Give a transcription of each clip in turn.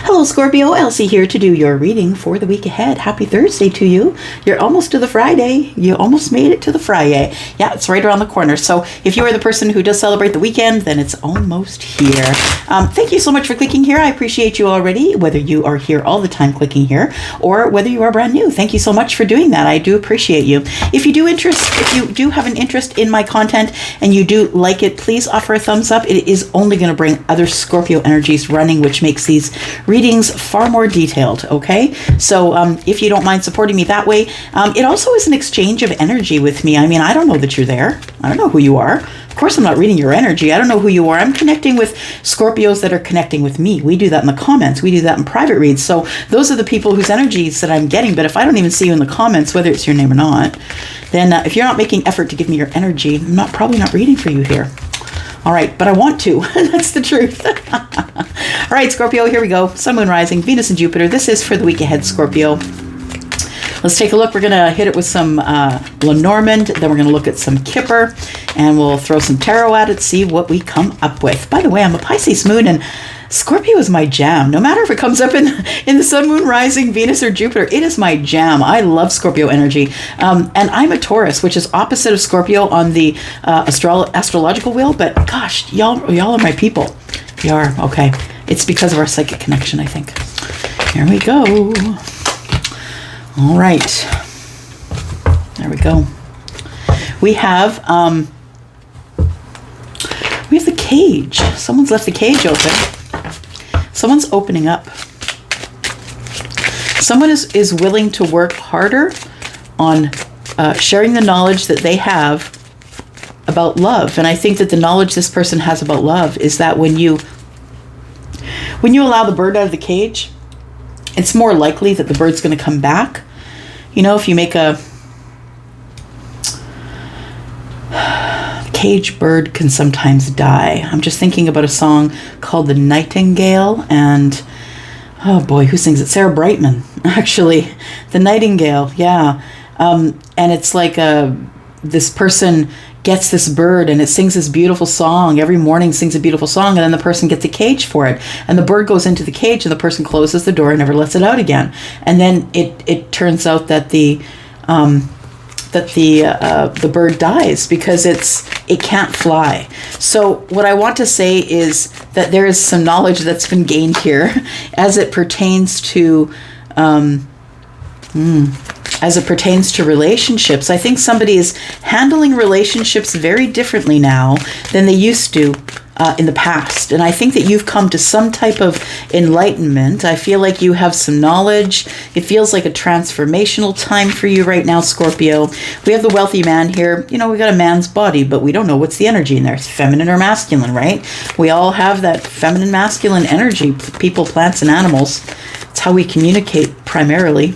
Hello, Scorpio. Elsie here to do your reading for the week ahead. Happy Thursday to you. You're almost to the Friday. You almost made it to the Friday. Yeah, it's right around the corner. So if you are the person who does celebrate the weekend, then it's almost here. Thank you so much for clicking here. I appreciate you already, whether you are here all the time clicking here or whether you are brand new. Thank you so much for doing that. I do appreciate you. If you do have an interest in my content and you do like it, please offer a thumbs up. It is only going to bring other Scorpio energies running, which makes these readings far more detailed. Okay, so if you don't mind supporting me that way, it also is an exchange of energy with me. I mean, I don't know that you're there. I don't know who you are. Of course, I'm not reading your energy. I don't know who you are. I'm connecting with Scorpios that are connecting with me. We do that in the comments. We do that in private reads. So those are the people whose energies that I'm getting. But if I don't even see you in the comments, whether it's your name or not, then if you're not making effort to give me your energy, I'm probably not reading for you here. All right, but I want to. That's the truth. All right, Scorpio, here we go. Sun, Moon, Rising, Venus, and Jupiter. This is for the week ahead, Scorpio. Let's take a look. We're going to hit it with some Lenormand. Then we're going to look at some Kipper. And we'll throw some tarot at it, see what we come up with. By the way, I'm a Pisces moon, and Scorpio is my jam. No matter if it comes up in the Sun, Moon, Rising, Venus, or Jupiter, it is my jam. I love Scorpio energy. And I'm a Taurus, which is opposite of Scorpio on the astrological wheel. But gosh, y'all are my people. You are. Okay. It's because of our psychic connection, I think. Here we go. All right. There we go. We have the cage. Someone's left the cage open. Someone's opening up. Someone is willing to work harder on sharing the knowledge that they have about love. And I think that the knowledge this person has about love is that when you allow the bird out of the cage, it's more likely that the bird's going to come back. You know, if you make a cage bird can sometimes die. I'm just thinking about a song called The Nightingale, and oh boy, who sings it? Sarah Brightman, actually. The Nightingale, yeah. And it's like this person gets this bird and it sings this beautiful song. Every morning sings a beautiful song, and then the person gets a cage for it. And the bird goes into the cage and the person closes the door and never lets it out again. And then it turns out that the bird dies because it can't fly. So what I want to say is that there is some knowledge that's been gained here as it pertains to relationships. I think somebody is handling relationships very differently now than they used to in the past. And I think that you've come to some type of enlightenment. I feel like you have some knowledge. It feels like a transformational time for you right now, Scorpio. We have the wealthy man here. You know, we got a man's body, but we don't know what's the energy in there. It's feminine or masculine, right? We all have that feminine, masculine energy. People, plants, and animals. It's how we communicate primarily.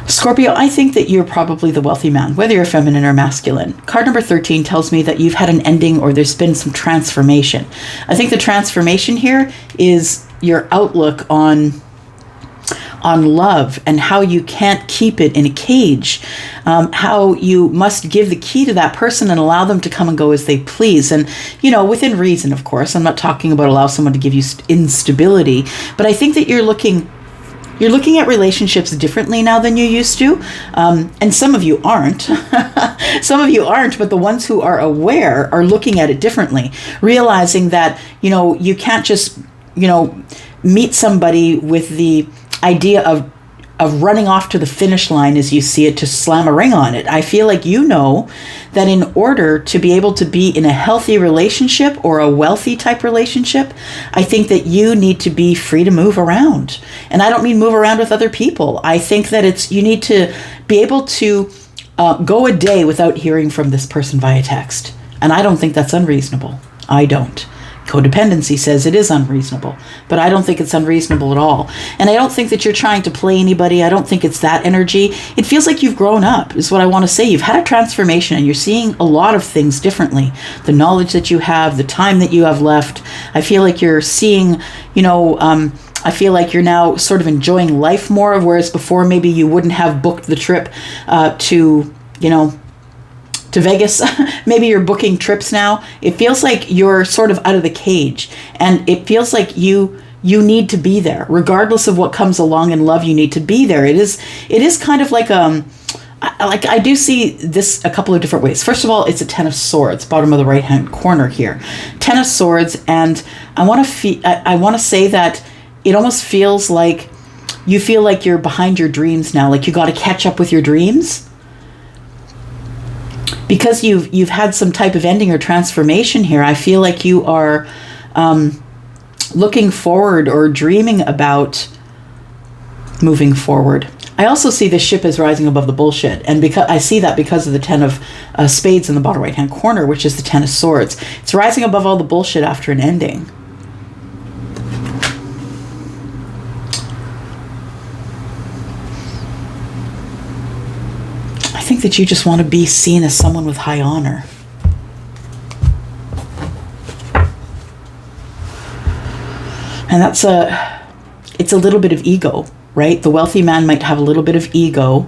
Scorpio, I think that you're probably the wealthy man, whether you're feminine or masculine. Card number 13 tells me that you've had an ending or there's been some transformation. I think the transformation here is your outlook on love and how you can't keep it in a cage, how you must give the key to that person and allow them to come and go as they please. And, you know, within reason, of course. I'm not talking about allow someone to give you instability, but I think that you're looking at relationships differently now than you used to. And some of you aren't. Some of you aren't, but the ones who are aware are looking at it differently, realizing that, you know, you can't just, you know, meet somebody with the idea of running off to the finish line as you see it to slam a ring on it. I feel like you know that in order to be able to be in a healthy relationship or a wealthy type relationship, I think that you need to be free to move around. And I don't mean move around with other people. I think that you need to be able to go a day without hearing from this person via text. And I don't think that's unreasonable. I don't. Codependency says it is unreasonable, but I don't think it's unreasonable at all. And I don't think that you're trying to play anybody. I don't think it's that energy. It feels like you've grown up, is what I want to say. You've had a transformation and you're seeing a lot of things differently. The knowledge that you have, the time that you have left. I feel like you're seeing, I feel like you're now sort of enjoying life more, whereas before maybe you wouldn't have booked the trip to, you know, to Vegas. Maybe you're booking trips now. It feels like you're sort of out of the cage, and it feels like you need to be there regardless of what comes along in love. You need to be there. It is kind of like I do see this a couple of different ways. First of all, it's a Ten of Swords, bottom of the right hand corner here. Ten of Swords, and I want to say that it almost feels like you feel like you're behind your dreams now, like you got to catch up with your dreams. Because you've had some type of ending or transformation here, I feel like you are looking forward or dreaming about moving forward. I also see this ship as rising above the bullshit, and because I see that because of the Ten of Spades in the bottom right hand corner, which is the Ten of Swords. It's rising above all the bullshit after an ending. I think that you just want to be seen as someone with high honor. And it's a little bit of ego, right? The wealthy man might have a little bit of ego,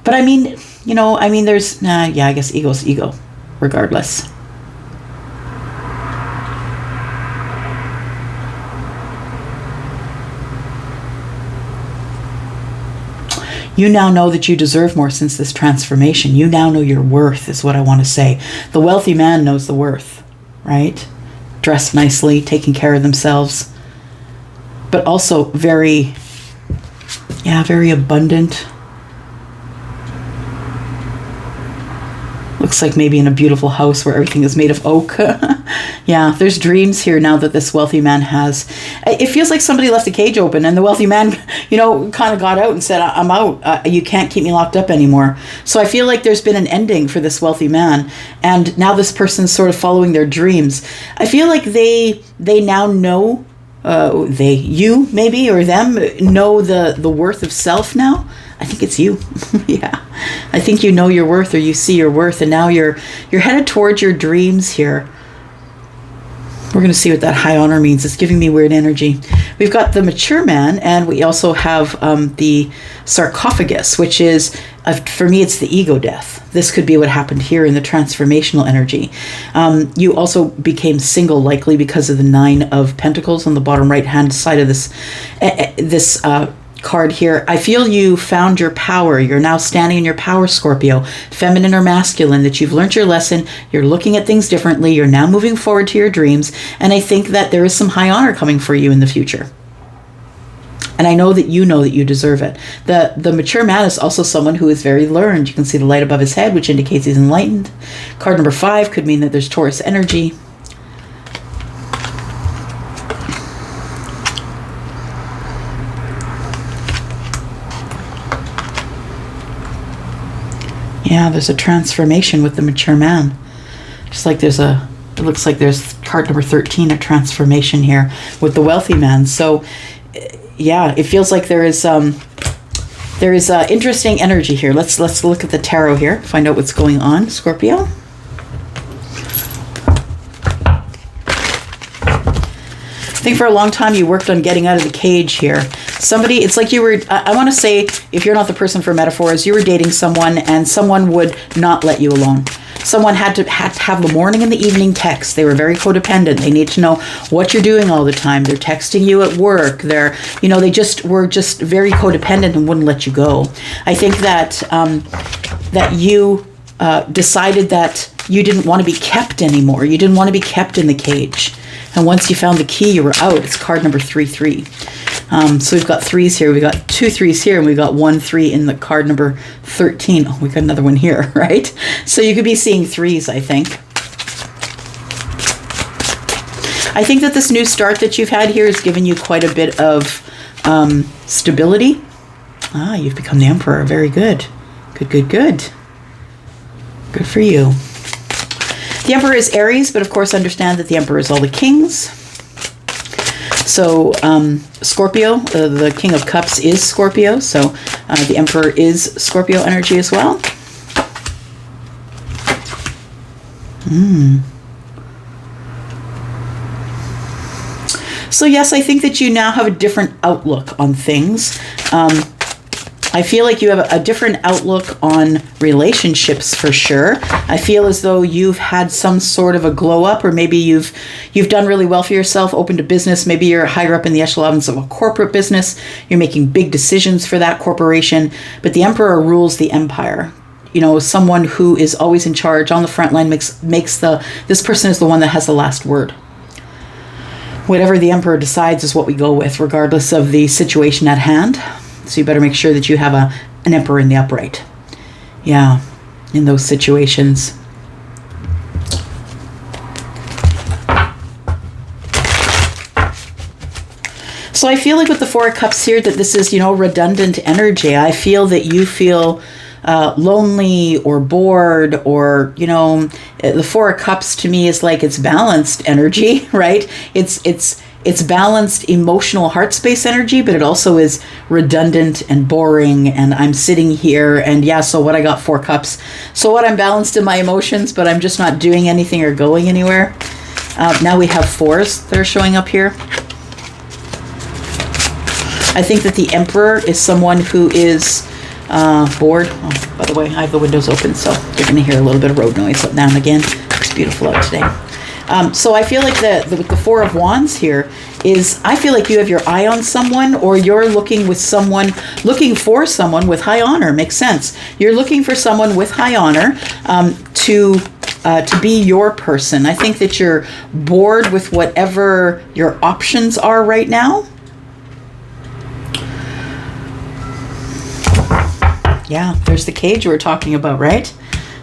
but I mean, there's, I guess ego's ego, regardless. You now know that you deserve more since this transformation. You now know your worth, is what I want to say. The wealthy man knows the worth, right? Dressed nicely, taking care of themselves, but also very abundant. Looks like maybe in a beautiful house where everything is made of oak. Yeah, there's dreams here now that this wealthy man has. It feels like somebody left the cage open and the wealthy man, kind of got out and said, I'm out. You can't keep me locked up anymore. So I feel like there's been an ending for this wealthy man. And now this person's sort of following their dreams. I feel like they now know, you maybe, or them, know the worth of self now. I think it's you. Yeah. I think you know your worth, or you see your worth, and now you're headed towards your dreams here. We're going to see what that high honor means. It's giving me weird energy. We've got the mature man, and we also have the sarcophagus, which is, for me, it's the ego death. This could be what happened here in the transformational energy. You also became single, likely because of the Nine of Pentacles on the bottom right-hand side of this card here. I feel you found your power. You're now standing in your power, Scorpio, feminine or masculine, that you've learned your lesson. You're looking at things differently. You're now moving forward to your dreams. And I think that there is some high honor coming for you in the future. And I know that you deserve it. The mature man is also someone who is very learned. You can see the light above his head, which indicates he's enlightened. Card number 5 could mean that there's Taurus energy. Yeah, there's a transformation with the mature man. Just like it looks like there's card number 13, a transformation here with the wealthy man. So yeah, it feels like there is interesting energy here. Let's look at the tarot here, find out what's going on, Scorpio. I think for a long time you worked on getting out of the cage here. It's like you were, I want to say, if you're not the person for metaphors, you were dating someone and someone would not let you alone. Someone had to have the morning and the evening text. They were very codependent. They need to know what you're doing all the time. They're texting you at work. They were just very codependent and wouldn't let you go. I think that you decided that you didn't want to be kept anymore. You didn't want to be kept in the cage. And once you found the key, you were out. It's card number 33. So we've got 3s here. We've got 2 3s here, and we've got 1 3 in the card number 13. Oh, we've got another one here, right? So you could be seeing 3s, I think. I think that this new start that you've had here has given you quite a bit of stability. You've become the Emperor. Very good. Good. Good for you. The Emperor is Aries, but of course understand that the Emperor is all the kings. So Scorpio, the King of Cups is Scorpio, so the Emperor is Scorpio energy as well. So yes, I think that you now have a different outlook on things. I feel like you have a different outlook on relationships for sure. I feel as though you've had some sort of a glow up, or maybe you've done really well for yourself, opened a business. Maybe you're higher up in the echelons of a corporate business. You're making big decisions for that corporation. But the emperor rules the empire. You know, someone who is always in charge on the front line makes this person is the one that has the last word. Whatever the emperor decides is what we go with, regardless of the situation at hand. So you better make sure that you have an emperor in the upright. Yeah, in those situations. So I feel like with the Four of Cups here that this is, redundant energy. I feel that you feel lonely or bored, or the Four of Cups to me is like it's balanced energy, right? It's balanced emotional heart space energy, but it also is redundant and boring. And I'm sitting here and so what, I got Four Cups. So what, I'm balanced in my emotions, but I'm just not doing anything or going anywhere. Now we have fours that are showing up here. I think that the Emperor is someone who is bored. Oh, by the way, I have the windows open, so you're going to hear a little bit of road noise now and again. It's beautiful out today. So I feel like with the Four of Wands here is, I feel like you have your eye on someone, or you're looking for someone with high honor. Makes sense. You're looking for someone with high honor to be your person. I think that you're bored with whatever your options are right now. Yeah, there's the cage we were talking about, right?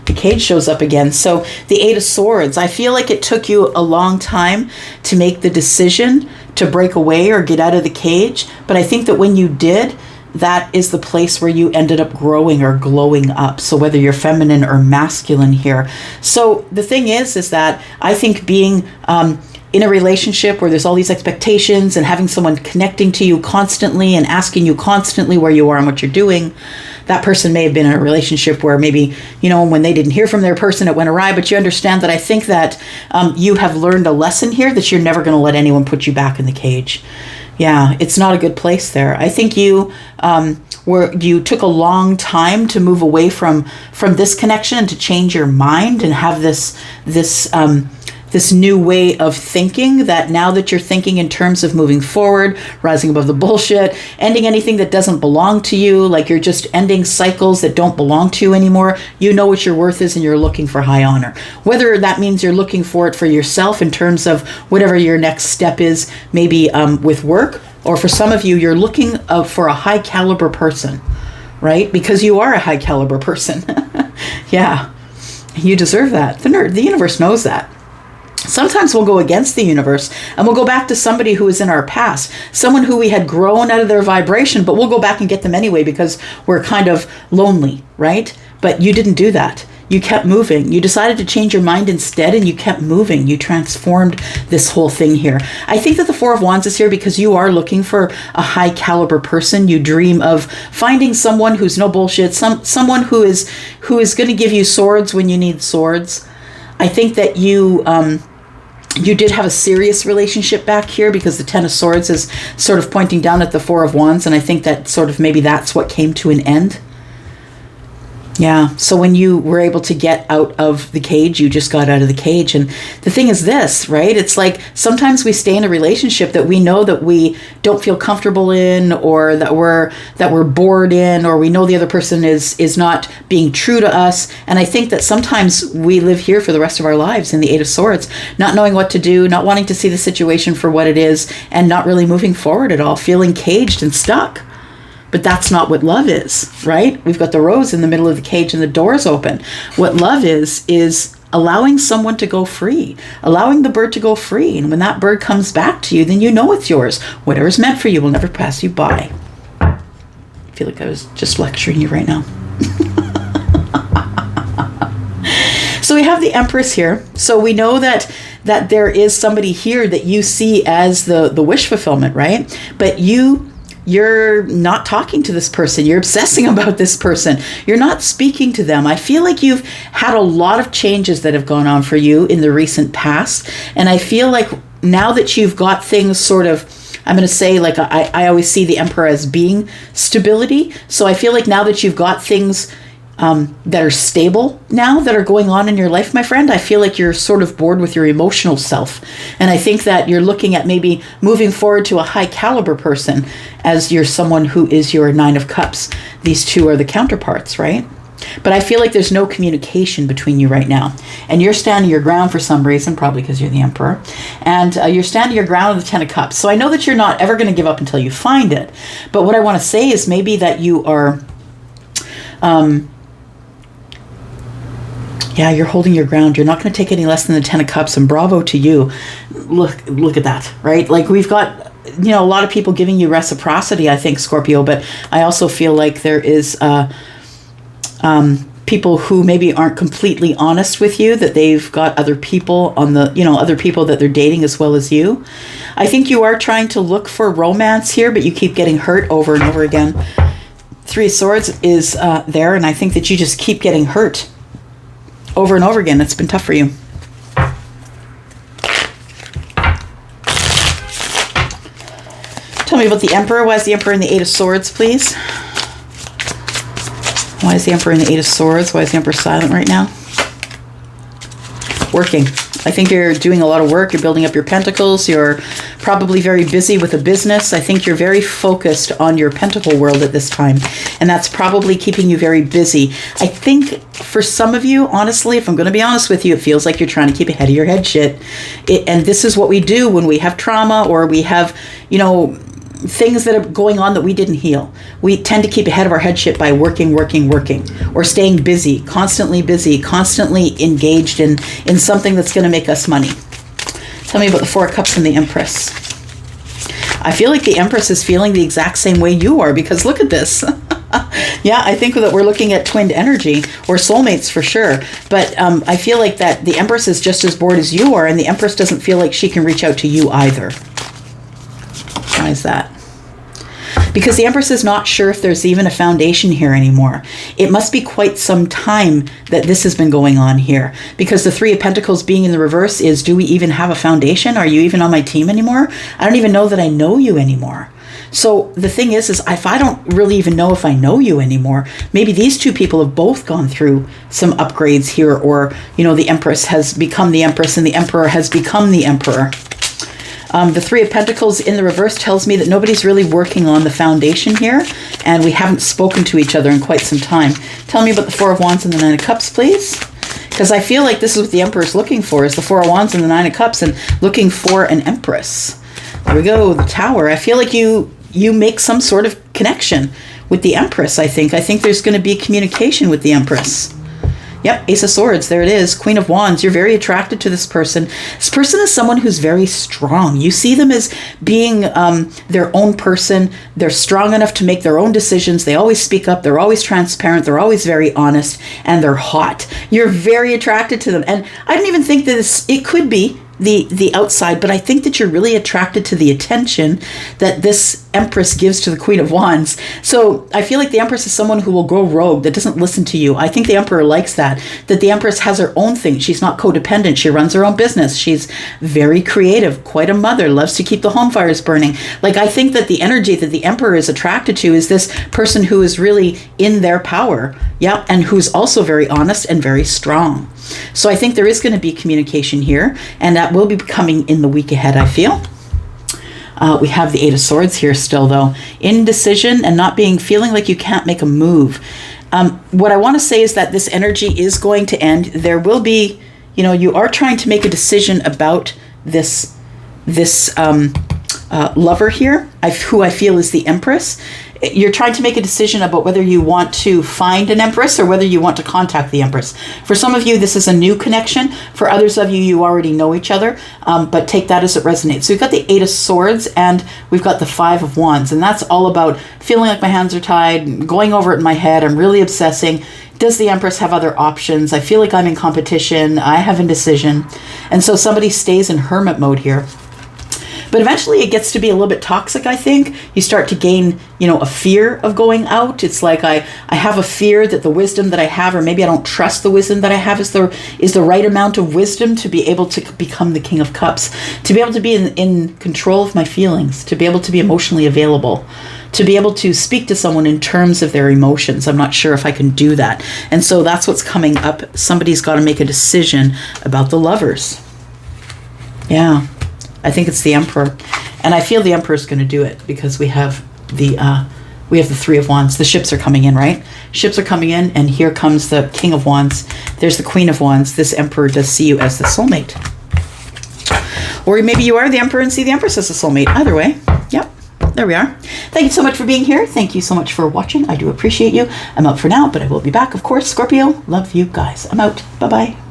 The cage shows up again. So the Eight of Swords, I feel like it took you a long time to make the decision to break away or get out of the cage. But I think that when you did, that is the place where you ended up growing or glowing up. So whether you're feminine or masculine here. So the thing is that I think being in a relationship where there's all these expectations and having someone connecting to you constantly and asking you constantly where you are and what you're doing, that person may have been in a relationship where maybe, when they didn't hear from their person, it went awry. But you understand that I think that you have learned a lesson here that you're never going to let anyone put you back in the cage. Yeah, it's not a good place there. I think you took a long time to move away from this connection and to change your mind and have this new way of thinking, that now that you're thinking in terms of moving forward, rising above the bullshit, ending anything that doesn't belong to you, like you're just ending cycles that don't belong to you anymore. You know what your worth is and you're looking for high honor. Whether that means you're looking for it for yourself in terms of whatever your next step is, maybe with work, or for some of you, you're looking for a high caliber person, right? Because you are a high caliber person. Yeah, you deserve that. The universe knows that. Sometimes we'll go against the universe and we'll go back to somebody who is in our past, someone who we had grown out of their vibration, but we'll go back and get them anyway because we're kind of lonely, right? But you didn't do that. You kept moving. You decided to change your mind instead, and you kept moving. You transformed this whole thing here. I think that the Four of Wands is here because you are looking for a high caliber person. You dream of finding someone who's no bullshit, someone who is going to give you swords when you need swords. I think that you did have a serious relationship back here because the Ten of Swords is sort of pointing down at the Four of Wands, and I think that sort of maybe that's what came to an end. Yeah, so when you were able to get out of the cage, you just got out of the cage. And the thing is this, right? It's like sometimes we stay in a relationship that we know that we don't feel comfortable in, or that we're bored in, or we know the other person is not being true to us. And I think that sometimes we live here for the rest of our lives in the Eight of Swords, not knowing what to do, not wanting to see the situation for what it is, and not really moving forward at all, feeling caged and stuck. But that's not what love is, right? We've got the rose in the middle of the cage and the door's open. What love is allowing someone to go free, allowing the bird to go free. And when that bird comes back to you, then you know it's yours. Whatever's meant for you will never pass you by. I feel like I was just lecturing you right now. So we have the Empress here. So we know that there is somebody here that you see as the wish fulfillment, right? But you're not talking to this person. You're obsessing about this person. You're not speaking to them. I feel like you've had a lot of changes that have gone on for you in the recent past. And I feel like now that you've got things sort of, I'm going to say, like, I always see the Emperor as being stability. So I feel like now that you've got things that are stable now, that are going on in your life, my friend, I feel like you're sort of bored with your emotional self. And I think that you're looking at maybe moving forward to a high caliber person as you're someone who is your Nine of Cups. These two are the counterparts, right? But I feel like there's no communication between you right now. And you're standing your ground for some reason, probably because you're the Emperor. And you're standing your ground with the Ten of Cups. So I know that you're not ever going to give up until you find it. But what I want to say is maybe that you are... yeah, you're holding your ground. You're not going to take any less than the Ten of Cups, and bravo to you. Look at that, right? Like, we've got, a lot of people giving you reciprocity, I think, Scorpio, but I also feel like there is people who maybe aren't completely honest with you, that they've got other people on the, other people that they're dating as well as you. I think you are trying to look for romance here, but you keep getting hurt over and over again. Three of Swords is there, and I think that you just keep getting hurt over and over again. It's been tough for you. Tell me about the Emperor. Why is the Emperor in the Eight of Swords, please? Why is the Emperor in the Eight of Swords? Why is the Emperor silent right now? Working. I think you're doing a lot of work. You're building up your pentacles. You're probably very busy with a business. I think you're very focused on your pentacle world at this time. And that's probably keeping you very busy. I think for some of you, honestly, if I'm going to be honest with you, it feels like you're trying to keep ahead of your head shit. And this is what we do when we have trauma, or we have, things that are going on that we didn't heal. We tend to keep ahead of our head shit by working, or staying busy, constantly engaged in something that's going to make us money. Tell me about the Four of Cups and the Empress. I feel like the Empress is feeling the exact same way you are, because look at this. Yeah, I think that we're looking at twinned energy, or soulmates for sure. But I feel like that the Empress is just as bored as you are, and the Empress doesn't feel like she can reach out to you either. Why is that? Because the Empress is not sure if there's even a foundation here anymore. It must be quite some time that this has been going on here. Because the Three of Pentacles being in the reverse is, do we even have a foundation? Are you even on my team anymore? I don't even know that I know you anymore. So the thing is if I don't really even know if I know you anymore, maybe these two people have both gone through some upgrades here, or, the Empress has become the Empress and the Emperor has become the Emperor. The Three of Pentacles in the reverse tells me that nobody's really working on the foundation here, and we haven't spoken to each other in quite some time. Tell me about the Four of Wands and the Nine of Cups, please. Because I feel like this is what the Emperor's looking for, is the Four of Wands and the Nine of Cups, and looking for an Empress. There we go, the Tower. I feel like you make some sort of connection with the Empress, I think. I think there's going to be communication with the Empress. Yep, Ace of Swords, there it is. Queen of Wands, you're very attracted to this person. This person is someone who's very strong. You see them as being their own person. They're strong enough to make their own decisions. They always speak up. They're always transparent. They're always very honest. And they're hot. You're very attracted to them. And I don't even think that it could be the outside, but I think that you're really attracted to the attention that this Empress gives to the Queen of Wands. So I feel like the Empress is someone who will go rogue, that doesn't listen to you. I think the Emperor likes that the Empress has her own thing. She's not codependent. She runs her own business. She's very creative, quite a mother, loves to keep the home fires burning. Like, I think that the energy that the Emperor is attracted to is this person who is really in their power. Yeah, and who's also very honest and very strong. So I think there is going to be communication here, and that will be coming in the week ahead, I feel. We have the Eight of Swords here still, though. Indecision and not feeling like you can't make a move. What I want to say is that this energy is going to end. There will be, you are trying to make a decision about this lover here, who I feel is the Empress. You're trying to make a decision about whether you want to find an Empress or whether you want to contact the Empress. For some of you, this is a new connection. For others of you, you already know each other, but take that as it resonates. So we've got the Eight of Swords and we've got the Five of Wands, and that's all about feeling like my hands are tied, going over it in my head. I'm really obsessing. Does the Empress have other options? I feel like I'm in competition. I have indecision. And so somebody stays in hermit mode here. But eventually it gets to be a little bit toxic, I think. You start to gain, a fear of going out. It's like I have a fear that the wisdom that I have, or maybe I don't trust the wisdom that I have is the right amount of wisdom to be able to become the King of Cups, to be able to be in control of my feelings, to be able to be emotionally available, to be able to speak to someone in terms of their emotions. I'm not sure if I can do that. And so that's what's coming up. Somebody's got to make a decision about the Lovers. Yeah, I think it's the Emperor. And I feel the Emperor is going to do it because we have the Three of Wands. The ships are coming in, right? Ships are coming in, and here comes the King of Wands. There's the Queen of Wands. This Emperor does see you as the soulmate. Or maybe you are the Emperor and see the Empress as a soulmate. Either way, yep. There we are. Thank you so much for being here. Thank you so much for watching. I do appreciate you. I'm out for now, but I will be back, of course. Scorpio, love you guys. I'm out. Bye-bye.